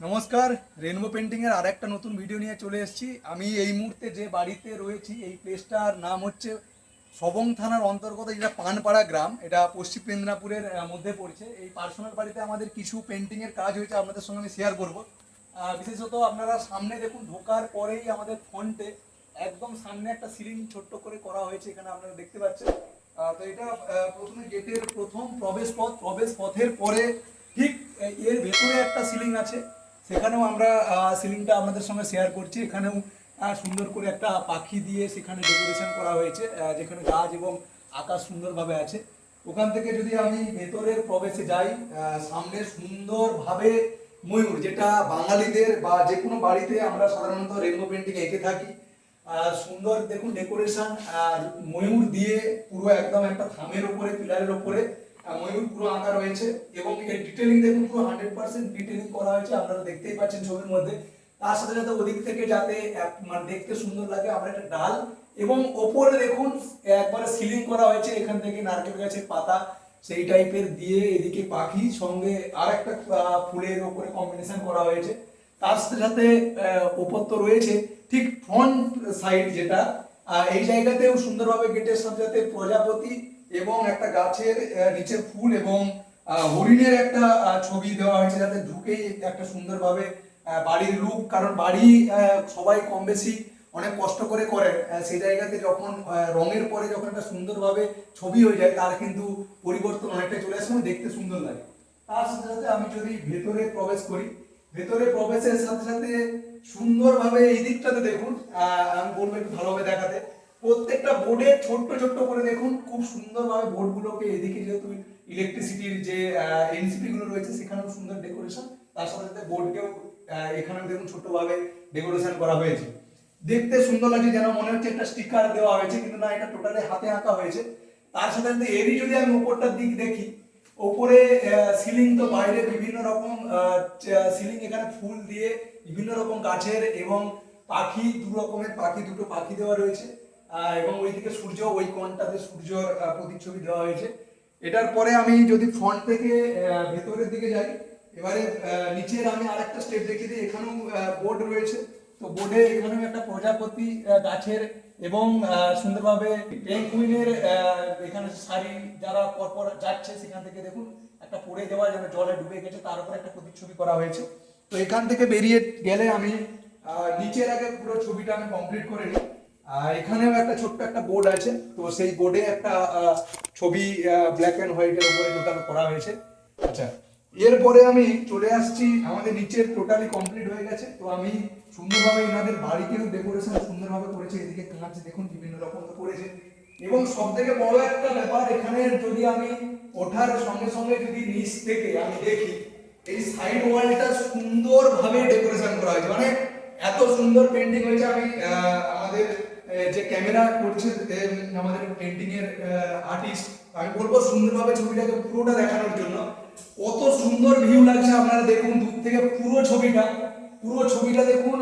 নমস্কার, রেনবো পেন্টিংয়ের আর একটা নতুন ভিডিও নিয়ে চলে এসেছি। আমি এই মুহূর্তে যে বাড়িতে রয়েছি এই প্লেসটার নাম হচ্ছে সবং থানার অন্তর্গত, যেটা পানপাড়া গ্রাম, এটা পশ্চিম মেদিনীপুরের মধ্যে পড়ছে। এই পার্সোনাল বাড়িতে আমাদের কিছু পেন্টিংয়ের কাজ হয়েছে, আপনাদের সঙ্গে আমি শেয়ার করব। বিশেষত আপনারা সামনে দেখুন, ঢোকার পরেই আমাদের ফ্রন্টে একদম সামনে একটা সিলিং ছোট্ট করে করা হয়েছে, এখানে আপনারা দেখতে পাচ্ছেন। তো এটা প্রথমে গেটের প্রথম প্রবেশ পথের পরে ঠিক এর ভেতরে একটা সিলিং আছে, সেখানেও আমরা সিলিংটা আপনাদের সঙ্গে শেয়ার করছি। এখানেও সুন্দর করে একটা পাখি দিয়ে সেখানে ডেকোরেশন করা হয়েছে, যেখানে গাছ এবং আকাশ সুন্দরভাবে আছে। ওখান থেকে যদি আমি ভেতরের প্রবেশে যাই, সামনে সুন্দরভাবে ময়ূর, যেটা বাঙালিদের বা যে কোনো বাড়িতে আমরা সাধারণত রেনবো পেন্টিং এঁকে থাকি। সুন্দর দেখুন ডেকোরেশন, ময়ূর দিয়ে পুরো একদম একটা থামের উপরে, পিলারের উপরে ময়ূর পুরো আঁকা রয়েছে এবং এর ডিটেলিং দেখুন, পুরো 100% ডিটেলিং করা হয়েছে, আপনারা দেখতেই পাচ্ছেন ছবির মধ্যে। তার সাথে সাথে ওদিক থেকে যাতে মানে দেখতে সুন্দর লাগে, আমরা একটা ডাল এবং ওপরে দেখুন একবারে সিলিং করা হয়েছে, এখান থেকে নারকেল গাছের পাতা সেই টাইপের দিয়ে এদিকে পাখি, সঙ্গে আর একটা ফুলের ওপরে কম্বিনেশন করা হয়েছে। তার সাথে সাথে ওপর তো রয়েছে ঠিক ফ্রন্ট সাইড, যেটা এই জায়গাতেও সুন্দরভাবে গেটের সাথে সাথে প্রজাপতি এবং একটা গাছের নিচে ফুল এবং হরিণের একটা ছবি দেওয়া হয়েছে, যাতে ঢুকেই একটা সুন্দরভাবে বাড়ির লুক। কারণ বাড়ি সবাই কম বেশি অনেক কষ্ট করে করেন, সেই জায়গাতে যখন রঙের পরে যখন একটা সুন্দরভাবে ছবি হয়ে যায়, তার কিন্তু পরিবর্তন অনেকটা চলে আসে, দেখতে সুন্দর লাগে। তার সাথে সাথে আমি যদি ভেতরে প্রবেশ করি, ভেতরে প্রবেশের সাথে সাথে সুন্দরভাবে এই দিকটাতে দেখুন, আমি বলবো একটু ভালোভাবে দেখাতে। প্রত্যেকটা বোর্ডে ছোট্ট ছোট্ট করে দেখুন, খুব সুন্দরভাবে বোর্ডগুলোকে এদিকে, যেহেতু ইলেকট্রিসিটির যে এনসিপি গুলো রয়েছে সেখানেও সুন্দর ডেকোরেশন, তার সাথে সাথে বোর্ডকেও এখানেও দেখুন ছোট্টভাবে ডেকোরেশন করা হয়েছে। দেখতে সুন্দর লাগছে, যেন মনে হচ্ছে একটা স্টিকার দেওয়া হয়েছে, কিন্তু না, এটা টোটালি হাতে আঁকা হয়েছে। তার সাথে সাথে এরই যদি আমি উপরটার দিক দেখি, ওপরে সিলিং তো বাইরে বিভিন্ন রকম সিলিং, এখানে ফুল দিয়ে বিভিন্ন রকম গাছের এবং পাখি, দু রকমের পাখি, দুটো পাখি দেওয়া রয়েছে এবং ওইদিকে সূর্য, ওই কোণটাতে সূর্যর প্রতিচ্ছবি দেওয়া হয়েছে। এটার পরে আমি যদি ফ্রন্ট থেকে ভেতরের দিকে যাই, এবারে নিচের আমি আরেকটা স্টেপ দেখিয়ে দিই। এখানেও বোর্ড রয়েছে, তো বোর্ডে এখানেও একটা প্রজাপতি গাছের এবং সুন্দরভাবে পেঙ্গুইনের এখানে শাড়ি যারা পরপর যাচ্ছে, সেখান থেকে দেখুন একটা পড়ে যাওয়া, যেন জলে ডুবে গেছে, তার উপরে একটা প্রতিচ্ছবি করা হয়েছে। তো এখান থেকে বেরিয়ে গেলে আমি নিচের আগে পুরো ছবিটা আমি কমপ্লিট করে নিই। এখানেও একটা ছোট্ট একটা বোর্ড আছে, তো সেই বোর্ডে একটা ছবি ব্ল্যাক অ্যান্ড হোয়াইটের উপরে টোটাল করা হয়েছে। আচ্ছা, এরপরে আমি চলে আসছি, আমাদের নিচের টোটালি কমপ্লিট হয়ে গেছে। তো আমি সুন্দরভাবে এনাদের বাড়িতেও ডেকোরেশন সুন্দরভাবে করেছে, এদিকে কাঁচ দেখুন বিভিন্ন রকম করেছে। এবং সব থেকে বড় একটা ব্যাপার, এখানে যদি আমি ওঠার সঙ্গে সঙ্গে যদি নিচ থেকে আমি দেখি, এই সাইড ওয়ালটা সুন্দরভাবে ডেকোরেশন করা হয়েছে, মানে এত সুন্দর পেন্টিং হয়েছে। আমি আমাদের যে ক্যামেরা করছে আমাদের পেন্টিং এর আর্টিস্ট, আমি বলবো সুন্দরভাবে ছবিটাকে পুরোটা দেখানোর জন্য। কত সুন্দর ভিউ লাগছে, আপনারা দেখুন দূর থেকে পুরো ছবিটা দেখুন।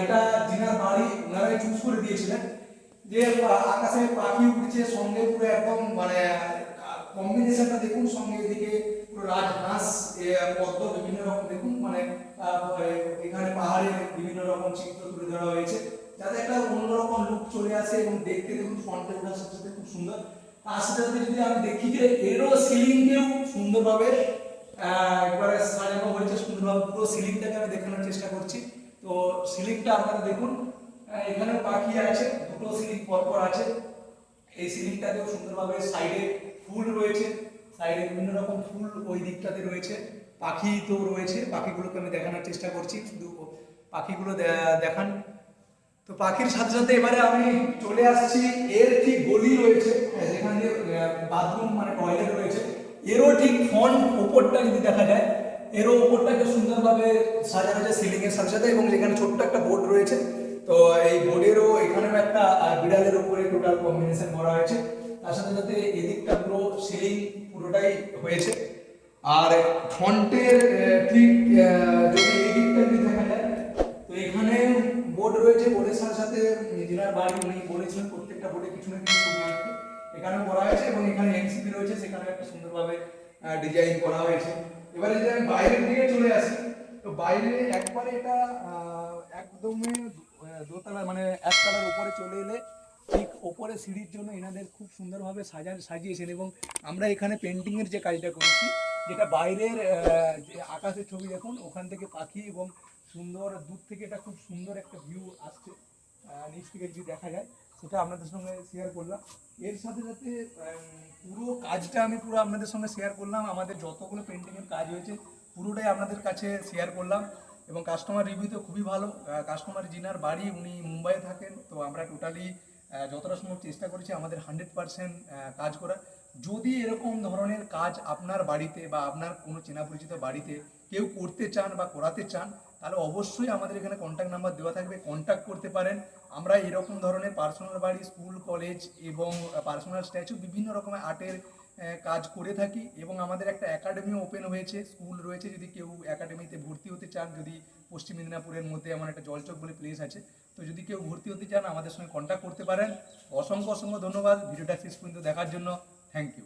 এটা যিনার বাড়ি ওনারাই চুজ করে দিয়েছিলেন, যে আকাশে পাখি উঠছে, সঙ্গে পুরো একদম মানে কম্বিনেশনটা দেখুন, সঙ্গে এদিকে পুরো রাজহাঁস, পদ্ম, বিভিন্ন রকম দেখুন, মানে এখানে পাহাড়ের বিভিন্ন রকম চিত্র তুলে ধরা হয়েছে, যাতে একটা অন্যরকম লুক চলে আসে এবং দেখতে দেখুন ফ্রন্টে ওঠার সাথে সাথে খুব সুন্দর। তার সাথে সাথে যদি আমি দেখি যে এরও সিলিংকেও সুন্দরভাবে একবারে সাজানো হয়েছে, সুন্দরভাবে পুরো সিলিংটাকে আমি দেখানোর চেষ্টা করছি। তো সিলিংটা আপনারা দেখুন, এখানে পাখি আছে, দুটো সিলিং পরপর আছে। এই সিলিংটাতেও সুন্দরভাবে সাইডে ফুল রয়েছে, সাইডে বিভিন্ন রকম ফুল ওই দিকটাতে রয়েছে, পাখি তো রয়েছে, পাখিগুলোকে আমি দেখানোর চেষ্টা করছি, শুধু পাখিগুলো দেখান। তো পাখির সাথে সাথে এবারে আমি চলে আসছি, এর ঠিক গলি রয়েছে, যেখানে বাথরুম মানে টয়লেট রয়েছে, এরও ঠিক ফ্রন্ট ওপরটা যদি দেখা যায়, এরও ওপরটাকে সুন্দরভাবে সাজানো হয়েছে সিলিং এর সাথে সাথে, এবং যেখানে ছোট্ট একটা বোর্ড রয়েছে, তো এই বোর্ডেরও এখানেও একটা বিড়ালের উপরে টোটাল কম্বিনেশন করা হয়েছে। তার সাথে সাথে এদিকটা পুরো সিলিং পুরোটাই হয়েছে। আর ফ্রন্টের ঠিক যদি এই দিকটা যদি দেখা যায়, তো এখানে বোর্ড রয়েছে, বোর্ডের সাথে সাথে যেনার বাড়ি উনি বলেছিলেন প্রত্যেকটা বোর্ডে কিছু না কিছু ছবি আঁকতে, এখানেও করা হয়েছে এবং এখানে এনসিপি রয়েছে, সেখানে একটা সুন্দরভাবে ডিজাইন করা হয়েছে। এবারে যদি আমি বাইরের দিকে চলে আসি, তো বাইরে একবারে এটা একদমই দোতলা মানে একতলার উপরে চলে এলে ঠিক ওপরে সিঁড়ির জন্য এনাদের খুব সুন্দরভাবে সাজিয়েছেন এবং আমরা এখানে পেন্টিংয়ের যে কাজটা করেছি যেটা বাইরের যে আকাশের ছবি দেখুন ওখান থেকে পাখি এবং সুন্দর দূর থেকে এটা খুব সুন্দর একটা ভিউ আসছে নিচ থেকে যদি দেখা যায় সেটা আপনাদের সঙ্গে শেয়ার করলাম। এর সাথে সাথে পুরো কাজটা আমি পুরো আপনাদের সঙ্গে শেয়ার করলাম, আমাদের যতগুলো পেন্টিংয়ের কাজ হয়েছে পুরোটাই আপনাদের কাছে শেয়ার করলাম এবং কাস্টমার রিভিউ তো খুবই ভালো। কাস্টমার জিনার বাড়ি উনি মুম্বাইয়ে থাকেন, তো আমরা টোটালি যতটা সম্ভব চেষ্টা করেছি আমাদের 100% কাজ করার। যদি এরকম ধরনের কাজ আপনার বাড়িতে বা আপনার কোনো চেনা পরিচিত বাড়িতে কেউ করতে চান বা করাতে চান তাহলে অবশ্যই আমাদের এখানে কন্ট্যাক্ট নাম্বার দেওয়া থাকবে, কন্ট্যাক্ট করতে পারেন। আমরা এরকম ধরনের পার্সোনাল বাড়ি, স্কুল, কলেজ এবং পার্সোনাল স্ট্যাচু বিভিন্ন রকমের আর্টের কাজ করে থাকি এবং আমাদের একটা একাডেমিও ওপেন হয়েছে, স্কুল রয়েছে, যদি কেউ একাডেমিতে ভর্তি হতে চান, যদি পশ্চিম মেদিনীপুরের মধ্যে এমন একটা জলচক বলে প্লেস আছে, তো যদি কেউ ভর্তি হতে চান আমাদের সঙ্গে কন্ট্যাক্ট করতে পারেন। অসংখ্য অসংখ্য ধন্যবাদ ভিডিওটা শেষ পর্যন্ত দেখার জন্য। Thank you.